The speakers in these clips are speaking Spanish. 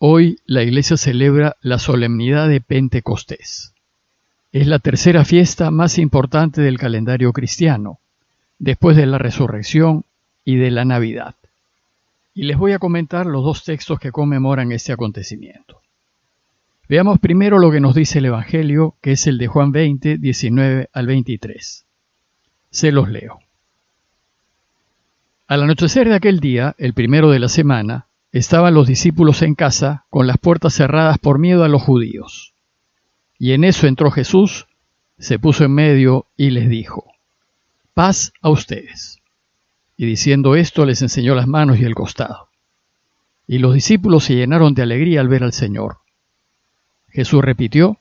Hoy la Iglesia celebra la solemnidad de Pentecostés. Es la tercera fiesta más importante del calendario cristiano, después de la resurrección y de la Navidad. Y les voy a comentar los dos textos que conmemoran este acontecimiento. Veamos primero lo que nos dice el Evangelio, que es el de Juan 20, 19 al 23. Se los leo. Al anochecer de aquel día, el primero de la semana, estaban los discípulos en casa, con las puertas cerradas por miedo a los judíos. Y en eso entró Jesús, se puso en medio y les dijo: «Paz a ustedes». Y diciendo esto, les enseñó las manos y el costado. Y los discípulos se llenaron de alegría al ver al Señor. Jesús repitió: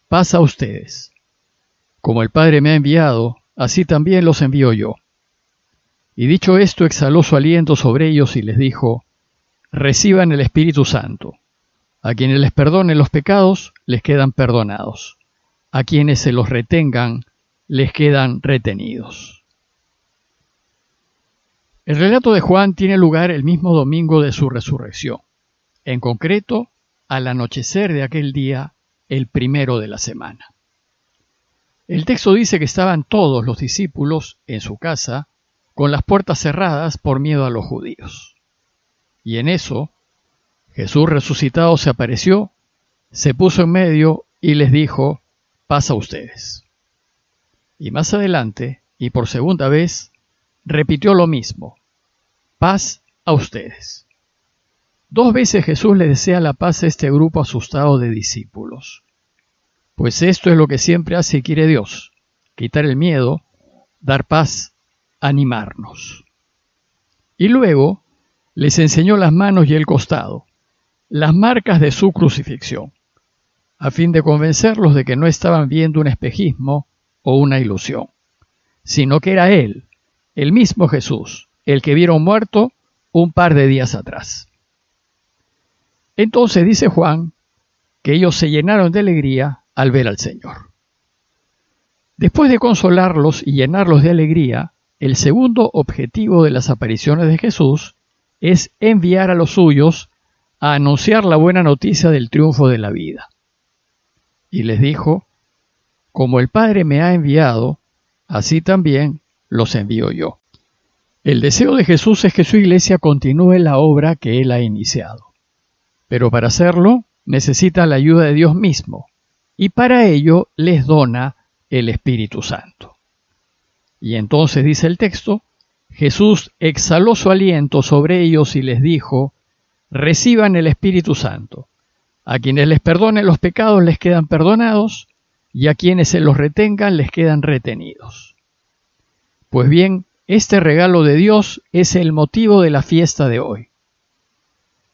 «Paz a ustedes. Como el Padre me ha enviado, así también los envío yo». Y dicho esto, exhaló su aliento sobre ellos y les dijo: «Reciban el Espíritu Santo. A quienes les perdonen los pecados, les quedan perdonados. A quienes se los retengan, les quedan retenidos». El relato de Juan tiene lugar el mismo domingo de su resurrección, en concreto, al anochecer de aquel día, el primero de la semana. El texto dice que estaban todos los discípulos en su casa, con las puertas cerradas por miedo a los judíos. Y en eso, Jesús resucitado se apareció, se puso en medio y les dijo: «Paz a ustedes». Y más adelante, y por segunda vez, repitió lo mismo: «Paz a ustedes». 2 veces Jesús le desea la paz a este grupo asustado de discípulos. Pues esto es lo que siempre hace y quiere Dios: quitar el miedo, dar paz, animarnos. Y luego les enseñó las manos y el costado, las marcas de su crucifixión, a fin de convencerlos de que no estaban viendo un espejismo o una ilusión, sino que era Él, el mismo Jesús, el que vieron muerto un par de días atrás. Entonces dice Juan que ellos se llenaron de alegría al ver al Señor. Después de consolarlos y llenarlos de alegría, el segundo objetivo de las apariciones de Jesús es enviar a los suyos a anunciar la buena noticia del triunfo de la vida. Y les dijo: «Como el Padre me ha enviado, así también los envío yo». El deseo de Jesús es que su iglesia continúe la obra que Él ha iniciado. Pero para hacerlo, necesita la ayuda de Dios mismo, y para ello les dona el Espíritu Santo. Y entonces, dice el texto, Jesús exhaló su aliento sobre ellos y les dijo: «Reciban el Espíritu Santo. A quienes les perdonen los pecados les quedan perdonados, y a quienes se los retengan les quedan retenidos». Pues bien, este regalo de Dios es el motivo de la fiesta de hoy.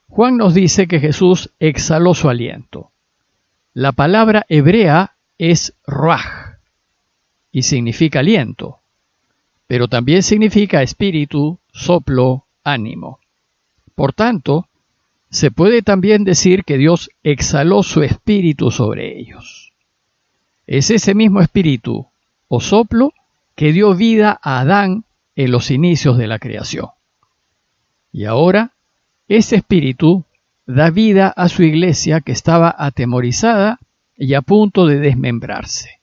Juan nos dice que Jesús exhaló su aliento. La palabra hebrea es ruaj y significa aliento, pero también significa espíritu, soplo, ánimo. Por tanto, se puede también decir que Dios exhaló su espíritu sobre ellos. Es ese mismo espíritu o soplo que dio vida a Adán en los inicios de la creación. Y ahora, ese espíritu da vida a su iglesia que estaba atemorizada y a punto de desmembrarse.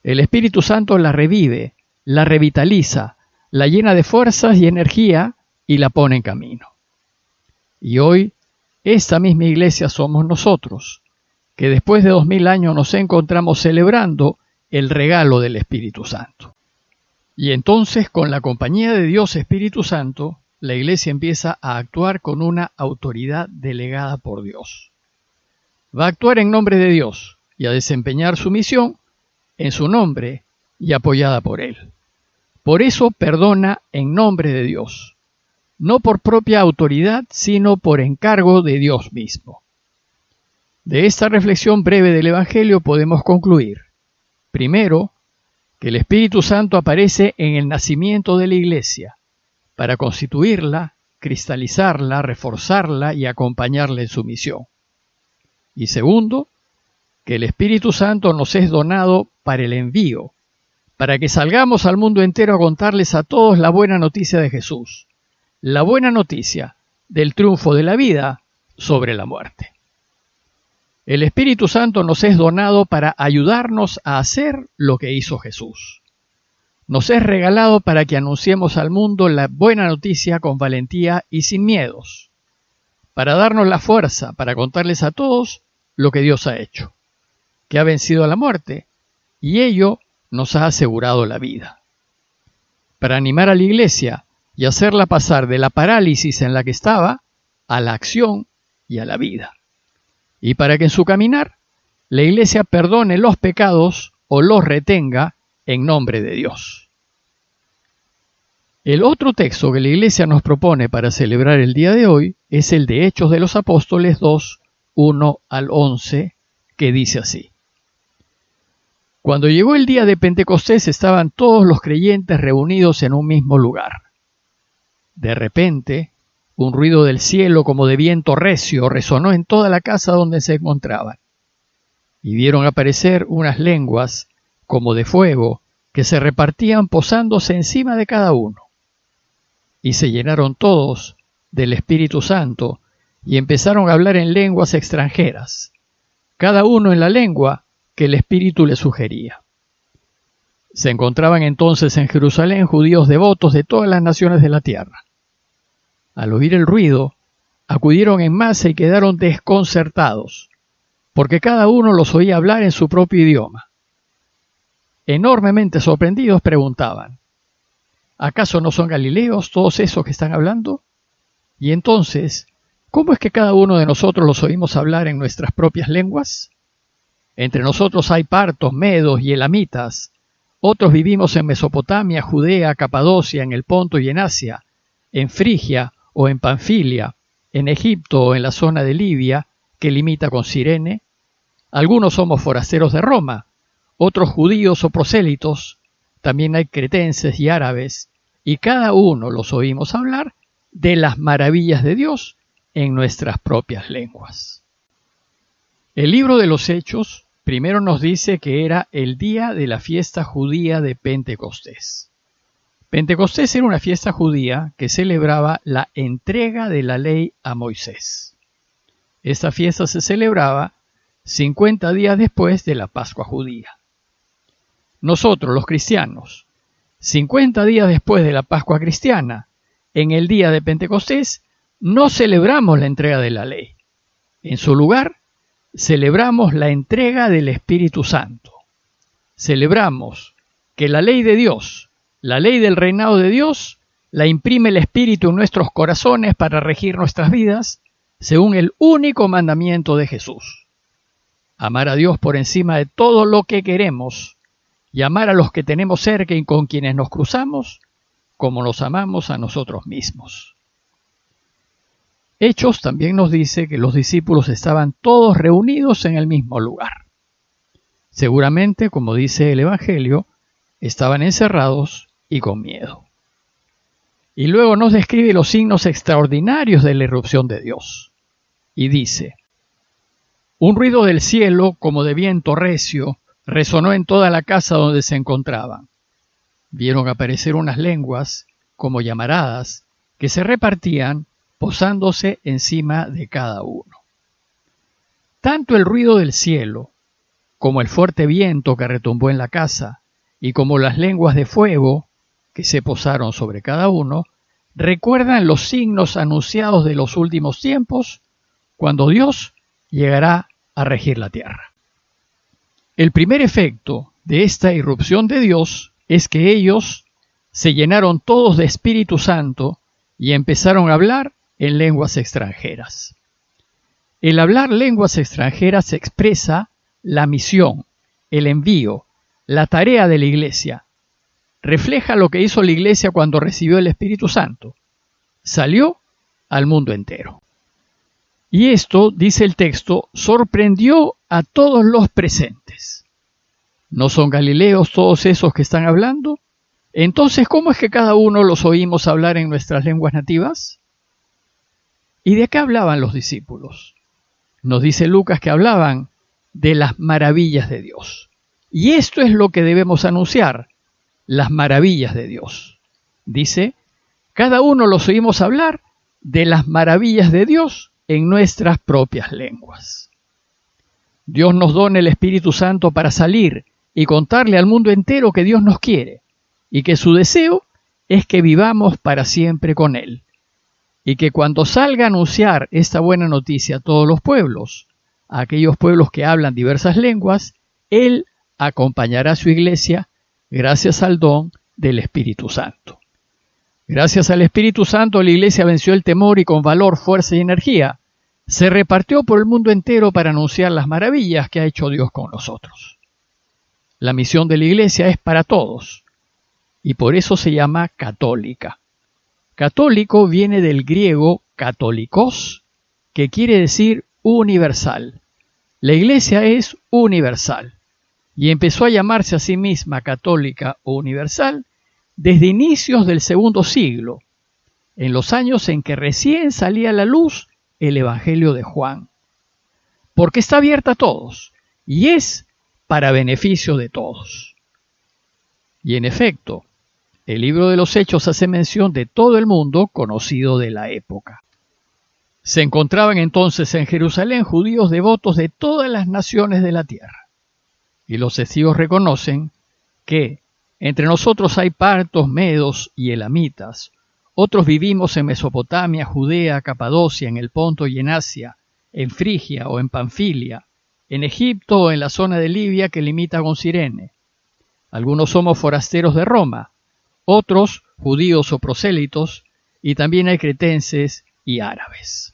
El Espíritu Santo la revive, la revitaliza, la llena de fuerzas y energía y la pone en camino. Y hoy, esta misma iglesia somos nosotros, que después de 2000 años nos encontramos celebrando el regalo del Espíritu Santo. Y entonces, con la compañía de Dios Espíritu Santo, la iglesia empieza a actuar con una autoridad delegada por Dios. Va a actuar en nombre de Dios y a desempeñar su misión en su nombre y apoyada por Él. Por eso perdona en nombre de Dios, no por propia autoridad, sino por encargo de Dios mismo. De esta reflexión breve del Evangelio podemos concluir, primero, que el Espíritu Santo aparece en el nacimiento de la iglesia, para constituirla, cristalizarla, reforzarla y acompañarla en su misión. Y segundo, que el Espíritu Santo nos es donado para el envío, para que salgamos al mundo entero a contarles a todos la buena noticia de Jesús, la buena noticia del triunfo de la vida sobre la muerte. El Espíritu Santo nos es donado para ayudarnos a hacer lo que hizo Jesús. Nos es regalado para que anunciemos al mundo la buena noticia con valentía y sin miedos, para darnos la fuerza para contarles a todos lo que Dios ha hecho, que ha vencido a la muerte, y ello nos ha asegurado la vida. Para animar a la iglesia y hacerla pasar de la parálisis en la que estaba a la acción y a la vida. Y para que en su caminar la iglesia perdone los pecados o los retenga en nombre de Dios. El otro texto que la iglesia nos propone para celebrar el día de hoy es el de Hechos de los Apóstoles 2, 1 al 11, que dice así. Cuando llegó el día de Pentecostés estaban todos los creyentes reunidos en un mismo lugar. De repente, un ruido del cielo como de viento recio resonó en toda la casa donde se encontraban. Y vieron aparecer unas lenguas como de fuego que se repartían posándose encima de cada uno. Y se llenaron todos del Espíritu Santo y empezaron a hablar en lenguas extranjeras, cada uno en la lengua que el Espíritu le sugería. Se encontraban entonces en Jerusalén judíos devotos de todas las naciones de la tierra. Al oír el ruido, acudieron en masa y quedaron desconcertados, porque cada uno los oía hablar en su propio idioma. Enormemente sorprendidos preguntaban, ¿acaso no son galileos todos esos que están hablando? Y entonces, ¿cómo es que cada uno de nosotros los oímos hablar en nuestras propias lenguas? Entre nosotros hay partos, medos y elamitas. Otros vivimos en Mesopotamia, Judea, Capadocia, en el Ponto y en Asia, en Frigia o en Panfilia, en Egipto o en la zona de Libia, que limita con Cirene. Algunos somos forasteros de Roma, otros judíos o prosélitos, también hay cretenses y árabes, y cada uno los oímos hablar de las maravillas de Dios en nuestras propias lenguas. El libro de los Hechos primero nos dice que era el día de la fiesta judía de Pentecostés. Pentecostés era una fiesta judía que celebraba la entrega de la ley a Moisés. Esta fiesta se celebraba 50 días después de la Pascua judía. Nosotros, los cristianos, 50 días después de la Pascua cristiana, en el día de Pentecostés, no celebramos la entrega de la ley. En su lugar, celebramos la entrega del Espíritu Santo. Celebramos que la ley de Dios, la ley del reinado de Dios, la imprime el Espíritu en nuestros corazones para regir nuestras vidas, según el único mandamiento de Jesús. Amar a Dios por encima de todo lo que queremos y amar a los que tenemos cerca y con quienes nos cruzamos, como nos amamos a nosotros mismos. Hechos también nos dice que los discípulos estaban todos reunidos en el mismo lugar. Seguramente, como dice el Evangelio, estaban encerrados y con miedo. Y luego nos describe los signos extraordinarios de la irrupción de Dios. Y dice, un ruido del cielo como de viento recio resonó en toda la casa donde se encontraban. Vieron aparecer unas lenguas como llamaradas que se repartían posándose encima de cada uno. Tanto el ruido del cielo, como el fuerte viento que retumbó en la casa, y como las lenguas de fuego que se posaron sobre cada uno, recuerdan los signos anunciados de los últimos tiempos, cuando Dios llegará a regir la tierra. El primer efecto de esta irrupción de Dios es que ellos se llenaron todos de Espíritu Santo y empezaron a hablar en lenguas extranjeras. El hablar lenguas extranjeras expresa la misión, el envío, la tarea de la iglesia. Refleja lo que hizo la iglesia cuando recibió el Espíritu Santo. Salió al mundo entero. Y esto, dice el texto, sorprendió a todos los presentes. ¿No son galileos todos esos que están hablando? Entonces, ¿cómo es que cada uno los oímos hablar en nuestras lenguas nativas? ¿Y de qué hablaban los discípulos? Nos dice Lucas que hablaban de las maravillas de Dios. Y esto es lo que debemos anunciar, las maravillas de Dios. Dice, cada uno los oímos hablar de las maravillas de Dios en nuestras propias lenguas. Dios nos dona el Espíritu Santo para salir y contarle al mundo entero que Dios nos quiere y que su deseo es que vivamos para siempre con Él. Y que cuando salga a anunciar esta buena noticia a todos los pueblos, a aquellos pueblos que hablan diversas lenguas, Él acompañará a su iglesia gracias al don del Espíritu Santo. Gracias al Espíritu Santo, la iglesia venció el temor y con valor, fuerza y energía se repartió por el mundo entero para anunciar las maravillas que ha hecho Dios con nosotros. La misión de la iglesia es para todos y por eso se llama católica. Católico viene del griego katolikos, que quiere decir universal. La iglesia es universal y empezó a llamarse a sí misma católica o universal desde inicios del segundo siglo, en los años en que recién salía a la luz el Evangelio de Juan, porque está abierta a todos y es para beneficio de todos. Y en efecto, el libro de los Hechos hace mención de todo el mundo conocido de la época. Se encontraban entonces en Jerusalén judíos devotos de todas las naciones de la tierra. Y los testigos reconocen que entre nosotros hay partos, medos y elamitas. Otros vivimos en Mesopotamia, Judea, Capadocia, en el Ponto y en Asia, en Frigia o en Panfilia, en Egipto o en la zona de Libia que limita con Cirene. Algunos somos forasteros de Roma, otros judíos o prosélitos, y también hay cretenses y árabes.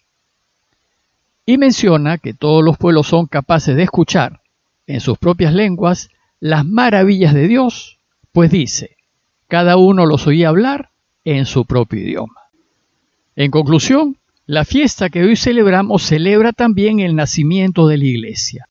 Y menciona que todos los pueblos son capaces de escuchar en sus propias lenguas las maravillas de Dios, pues dice, cada uno los oía hablar en su propio idioma. En conclusión, la fiesta que hoy celebramos celebra también el nacimiento de la iglesia.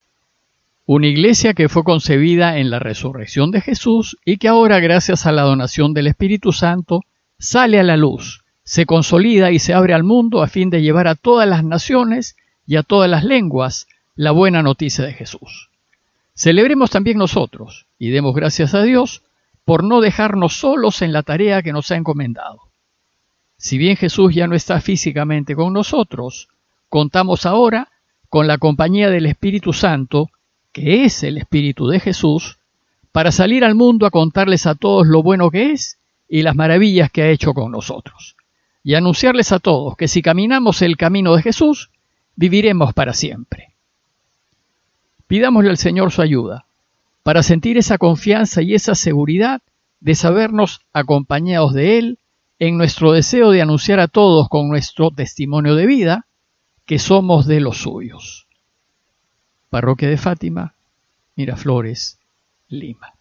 Una iglesia que fue concebida en la resurrección de Jesús y que ahora, gracias a la donación del Espíritu Santo, sale a la luz, se consolida y se abre al mundo a fin de llevar a todas las naciones y a todas las lenguas la buena noticia de Jesús. Celebremos también nosotros y demos gracias a Dios por no dejarnos solos en la tarea que nos ha encomendado. Si bien Jesús ya no está físicamente con nosotros, contamos ahora con la compañía del Espíritu Santo, que es el Espíritu de Jesús, para salir al mundo a contarles a todos lo bueno que es y las maravillas que ha hecho con nosotros, y anunciarles a todos que si caminamos el camino de Jesús, viviremos para siempre. Pidámosle al Señor su ayuda, para sentir esa confianza y esa seguridad de sabernos acompañados de Él en nuestro deseo de anunciar a todos con nuestro testimonio de vida que somos de los suyos. Parroquia de Fátima, Miraflores, Lima.